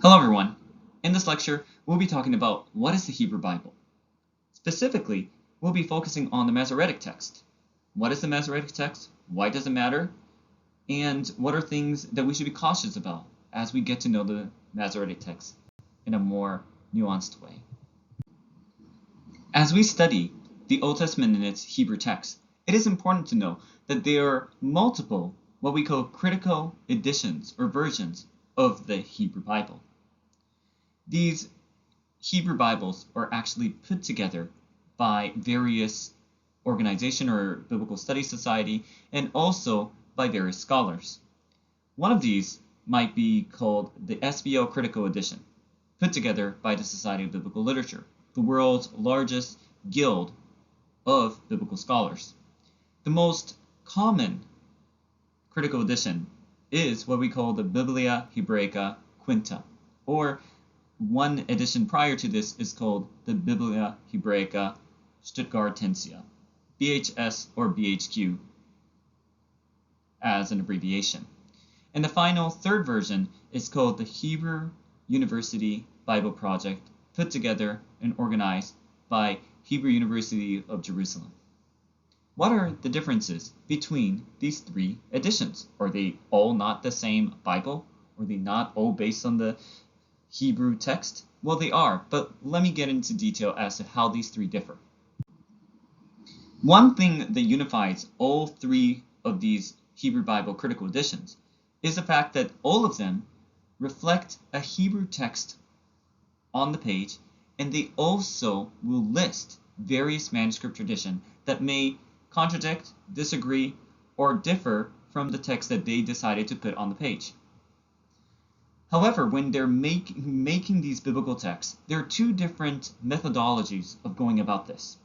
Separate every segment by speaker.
Speaker 1: Hello everyone. In this lecture, we'll be talking about what is the Hebrew Bible. Specifically, we'll be focusing on the Masoretic Text. What is the Masoretic Text? Why does it matter? And what are things that we should be cautious about as we get to know the Masoretic Text in a more nuanced way. As we study the Old Testament in its Hebrew text, it is important to know that there are multiple, what we call critical editions or versions of the Hebrew Bible. These Hebrew Bibles are actually put together by various organization or biblical studies society and also by various scholars. One of these might be called the SBL Critical Edition, put together by the Society of Biblical Literature, the world's largest guild of biblical scholars. The most common critical edition is what we call the Biblia Hebraica Quinta, or one edition prior to this is called the Biblia Hebraica Stuttgartensia, BHS or BHQ as an abbreviation. And the final third version is called the Hebrew University Bible Project, put together and organized by Hebrew University of Jerusalem. What are the differences between these three editions? Are they all not the same Bible? Are they not all based on the Hebrew text? Well, they are, but let me get into detail as to how these three differ. One thing that unifies all three of these Hebrew Bible critical editions is the fact that all of them reflect a Hebrew text on the page, and they also will list various manuscript tradition that may contradict, disagree, or differ from the text that they decided to put on the page. However, when they're making these biblical texts, there are two different methodologies of going about this.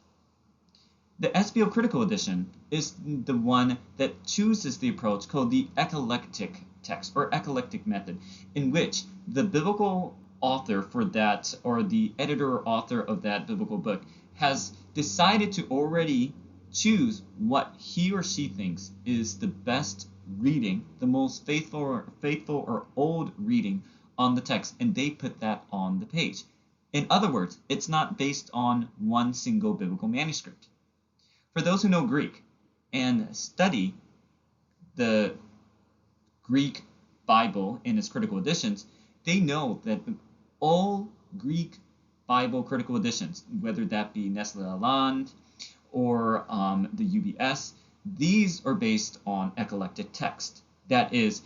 Speaker 1: The SBL Critical Edition is the one that chooses the approach called the eclectic text or eclectic method, in which the biblical author for that, or the editor or author of that biblical book, has decided to already choose what he or she thinks is the best reading, the most faithful or old reading on the text, and they put that on the page. In other words, it's not based on one single biblical manuscript. For those who know Greek and study the Greek Bible in its critical editions, they know that all Greek Bible critical editions, whether that be Nestle Aland or the UBS, these are based on eclectic text. That is,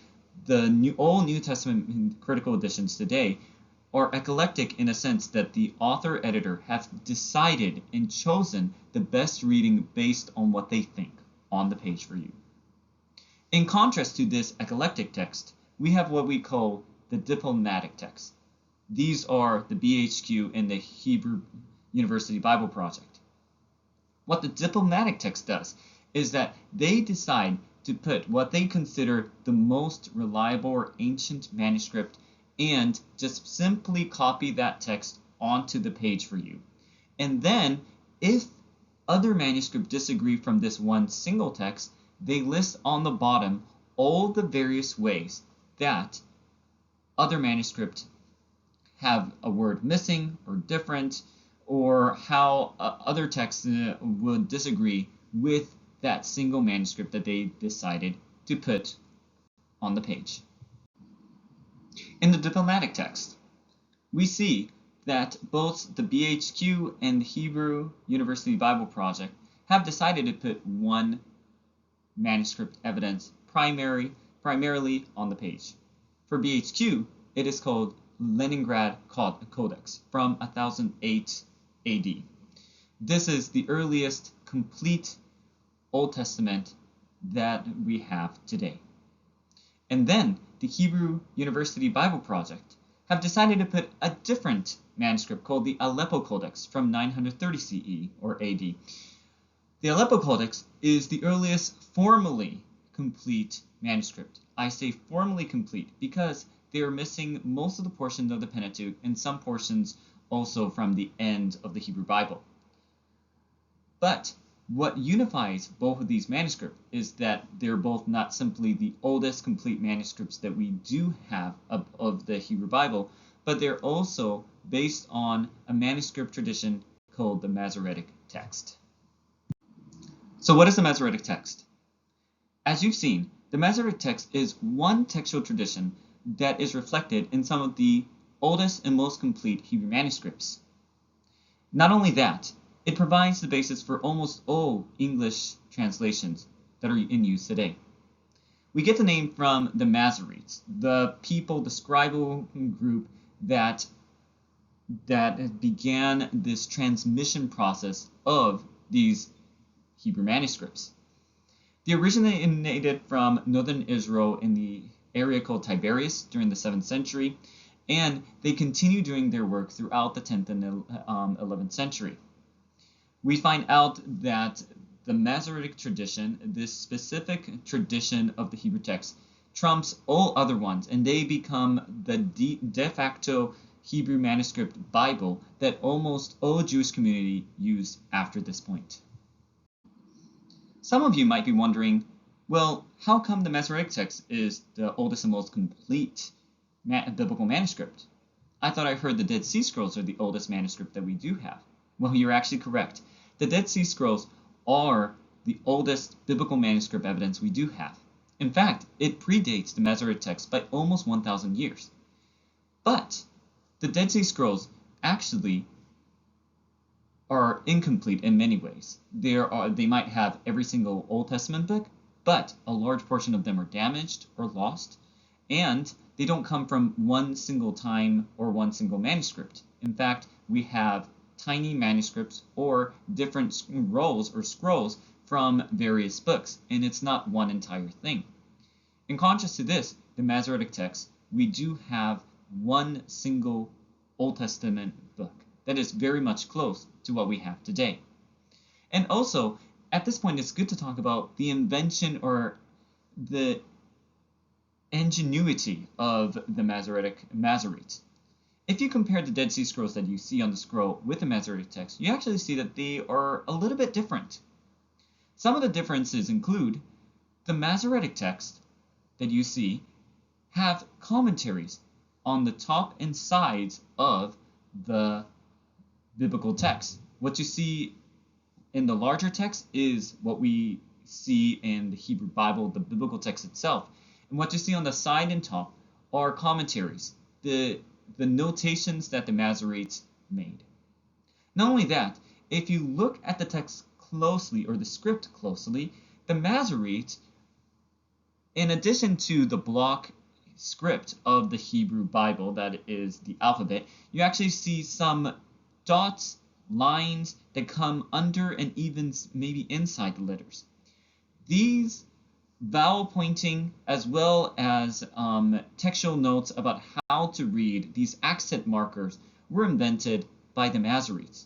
Speaker 1: all New Testament critical editions today are eclectic in a sense that the author-editor have decided and chosen the best reading based on what they think on the page for you. In contrast to this eclectic text, we have what we call the diplomatic text. These are the BHQ and the Hebrew University Bible Project. What the diplomatic text does is that they decide to put what they consider the most reliable or ancient manuscript and just simply copy that text onto the page for you. And then, if other manuscripts disagree from this one single text, they list on the bottom all the various ways that other manuscripts have a word missing or different, or how other texts would disagree with that single manuscript that they decided to put on the page. In the diplomatic text, we see that both the BHQ and the Hebrew University Bible Project have decided to put one manuscript evidence primarily on the page. For BHQ, it is called Leningrad Codex from 1008 AD. This is the earliest complete Old Testament that we have today. And then the Hebrew University Bible Project have decided to put a different manuscript called the Aleppo Codex from 930 CE or AD. The Aleppo Codex is the earliest formally complete manuscript. I say formally complete because they are missing most of the portions of the Pentateuch and some portions also from the end of the Hebrew Bible. But what unifies both of these manuscripts is that they're both not simply the oldest complete manuscripts that we do have of the Hebrew Bible, but they're also based on a manuscript tradition called the Masoretic Text. So what is the Masoretic Text? As you've seen, the Masoretic Text is one textual tradition that is reflected in some of the oldest and most complete Hebrew manuscripts. Not only that, it provides the basis for almost all English translations that are in use today. We get the name from the Masoretes, the people, the scribal group that began this transmission process of these Hebrew manuscripts. They originated from northern Israel in the area called Tiberias during the 7th century, and they continued doing their work throughout the 10th and 11th century. We find out that the Masoretic tradition, this specific tradition of the Hebrew text, trumps all other ones, and they become the de facto Hebrew manuscript Bible that almost all Jewish community use after this point. Some of you might be wondering, well, how come the Masoretic text is the oldest and most complete biblical manuscript? I thought I heard the Dead Sea Scrolls are the oldest manuscript that we do have. Well, you're actually correct. The Dead Sea Scrolls are the oldest biblical manuscript evidence we do have. In fact, it predates the Masoretic text by almost 1,000 years. But the Dead Sea Scrolls actually are incomplete in many ways. They might have every single Old Testament book, but a large portion of them are damaged or lost, and they don't come from one single time or one single manuscript. In fact, we have tiny manuscripts or different rolls or scrolls from various books, and it's not one entire thing. In contrast to this, the Masoretic text, we do have one single Old Testament book that is very much close to what we have today. And also, at this point, it's good to talk about the invention or the ingenuity of the Masoretes. If you compare the Dead Sea Scrolls that you see on the scroll with the Masoretic text, you actually see that they are a little bit different. Some of the differences include the Masoretic text that you see have commentaries on the top and sides of the biblical text. What you see in the larger text is what we see in the Hebrew Bible, the biblical text itself. And what you see on the side and top are commentaries, the notations that the Masoretes made. Not only that, if you look at the text closely, or the script closely, the Masoretes, in addition to the block script of the Hebrew Bible, that is the alphabet, you actually see some dots, lines that come under and even maybe inside the letters. These vowel pointing as well as textual notes about how to read these accent markers were invented by the Masoretes.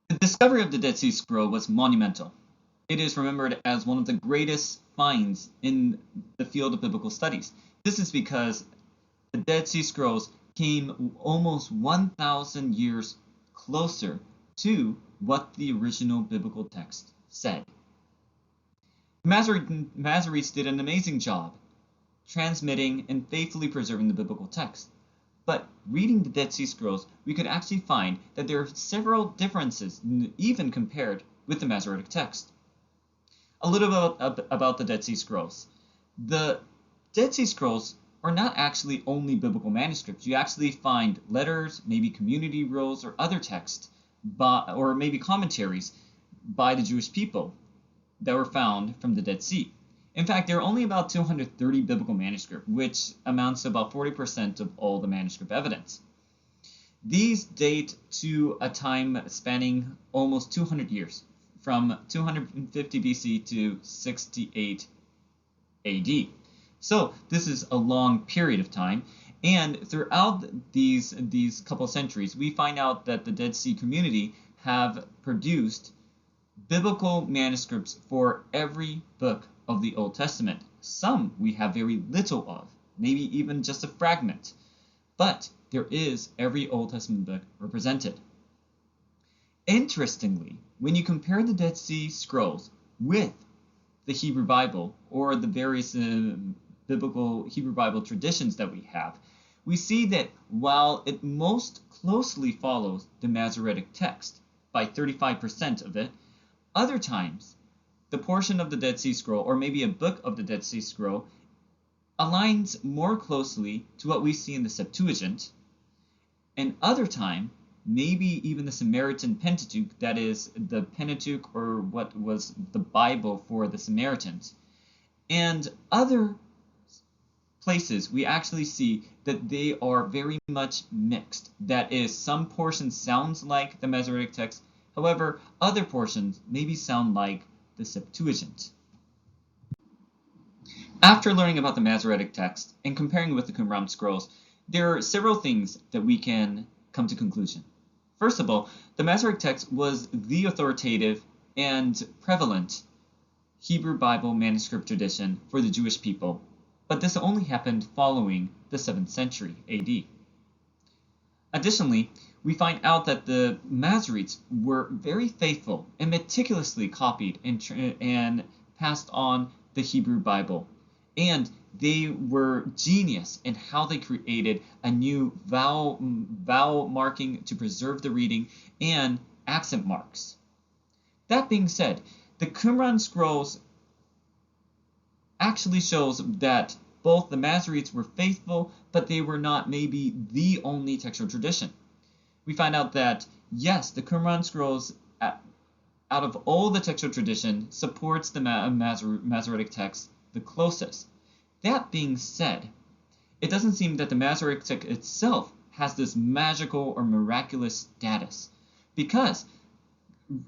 Speaker 1: The discovery of the Dead Sea Scroll was monumental. It is remembered as one of the greatest finds in the field of biblical studies. This is because the Dead Sea Scrolls came almost 1,000 years closer to what the original biblical text said. The Masoretes did an amazing job transmitting and faithfully preserving the biblical text. But reading the Dead Sea Scrolls, we could actually find that there are several differences, even compared with the Masoretic text. A little bit about the Dead Sea Scrolls. The Dead Sea Scrolls are not actually only biblical manuscripts. You actually find letters, maybe community rules, or other texts, or maybe commentaries by the Jewish people that were found from the Dead Sea. In fact, there are only about 230 biblical manuscripts, which amounts to about 40% of all the manuscript evidence. These date to a time spanning almost 200 years, from 250 BC to 68 AD. So this is a long period of time, and throughout these couple centuries, we find out that the Dead Sea community have produced biblical manuscripts for every book of the Old Testament. Some we have very little of, maybe even just a fragment, but there is every Old Testament book represented. Interestingly, when you compare the Dead Sea Scrolls with the Hebrew Bible or the various biblical Hebrew Bible traditions that we have, we see that while it most closely follows the Masoretic text by 35% of it, other times the portion of the Dead Sea Scroll, or maybe a book of the Dead Sea Scroll, aligns more closely to what we see in the Septuagint, and other time, maybe even the Samaritan Pentateuch, that is the Pentateuch, or what was the Bible for the Samaritans. And other places we actually see that they are very much mixed. That is, some portion sounds like the Masoretic text, however, other portions maybe sound like the Septuagint. After learning about the Masoretic text and comparing it with the Qumran scrolls, there are several things that we can come to conclusion. First of all, the Masoretic text was the authoritative and prevalent Hebrew Bible manuscript tradition for the Jewish people, but this only happened following the 7th century AD. Additionally, we find out that the Masoretes were very faithful and meticulously copied and passed on the Hebrew Bible, and they were genius in how they created a new vowel marking to preserve the reading and accent marks. That being said, the Qumran scrolls actually shows that both the Masoretes were faithful, but they were not maybe the only textual tradition. We find out that, yes, the Qumran scrolls, out of all the textual tradition, supports the Masoretic text the closest. That being said, it doesn't seem that the Masoretic text itself has this magical or miraculous status, because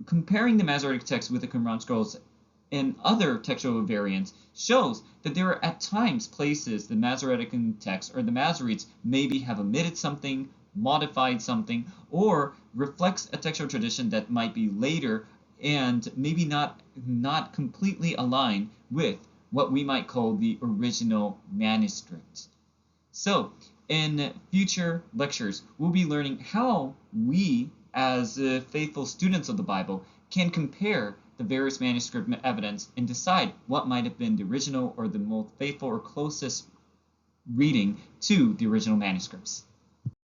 Speaker 1: comparing the Masoretic text with the Qumran scrolls and other textual variants shows that there are at times places the Masoretic text or the Masoretes maybe have omitted something, modified something, or reflects a textual tradition that might be later and maybe not completely aligned with what we might call the original manuscript. So, in future lectures, we'll be learning how we, as faithful students of the Bible, can compare the various manuscript evidence and decide what might have been the original or the most faithful or closest reading to the original manuscripts.